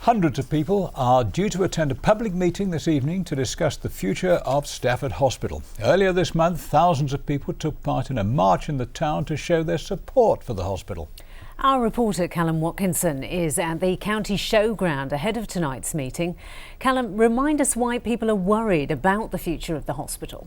Hundreds of people are due to attend a public meeting this evening to discuss the future of Stafford Hospital. Earlier this month, thousands of people took part in a march in the town to show their support for the hospital. Our reporter Callum Watkinson is at the county showground ahead of tonight's meeting. Callum, remind us why people are worried about the future of the hospital.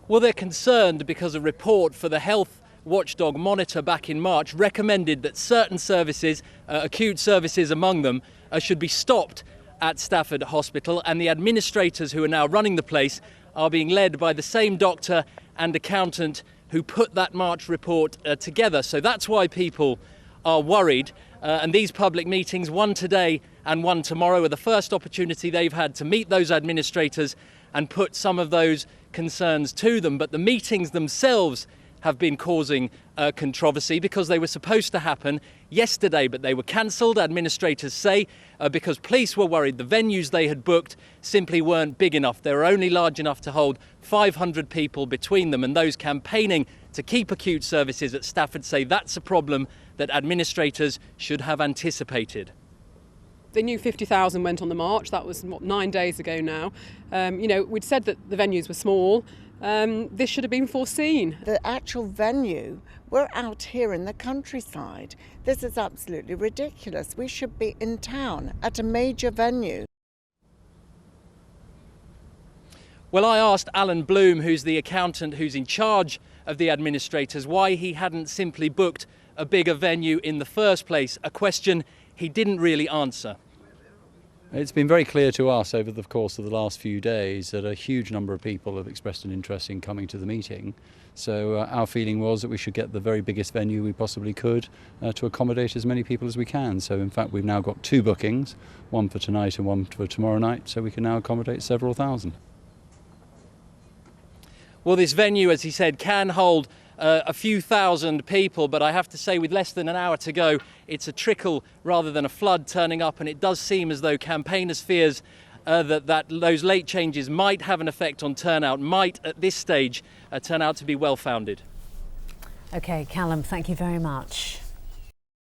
Well, they're concerned because a report for the Health Watchdog Monitor back in March recommended that certain services, acute services among them, should be stopped at Stafford Hospital, and the administrators who are now running the place are being led by the same doctor and accountant who put that March report together. So that's why people are worried. And these public meetings, one today and one tomorrow, are the first opportunity they've had to meet those administrators and put some of those concerns to them. But the meetings themselves have been causing controversy because they were supposed to happen yesterday, but they were cancelled, administrators say, because police were worried the venues they had booked simply weren't big enough. They were only large enough to hold 500 people between them, and those campaigning to keep acute services at Stafford say that's a problem that administrators should have anticipated. They knew 50,000 went on the march. That was 9 days ago now. We'd said that the venues were small. This should have been foreseen. The actual venue, we're out here in the countryside. This is absolutely ridiculous. We should be in town at a major venue. Well, I asked Alan Bloom, who's the accountant who's in charge of the administrators, why he hadn't simply booked a bigger venue in the first place, a question he didn't really answer. It's been very clear to us over the course of the last few days that a huge number of people have expressed an interest in coming to the meeting. So our feeling was that we should get the very biggest venue we possibly could to accommodate as many people as we can. So in fact we've now got 2 bookings, one for tonight and one for tomorrow night, so we can now accommodate several thousand. Well, this venue, as he said, can hold a few thousand people, but I have to say with less than an hour to go, it's a trickle rather than a flood turning up, and it does seem as though campaigners' fears that those late changes might have an effect on turnout might at this stage turn out to be well founded. OK, Callum, thank you very much.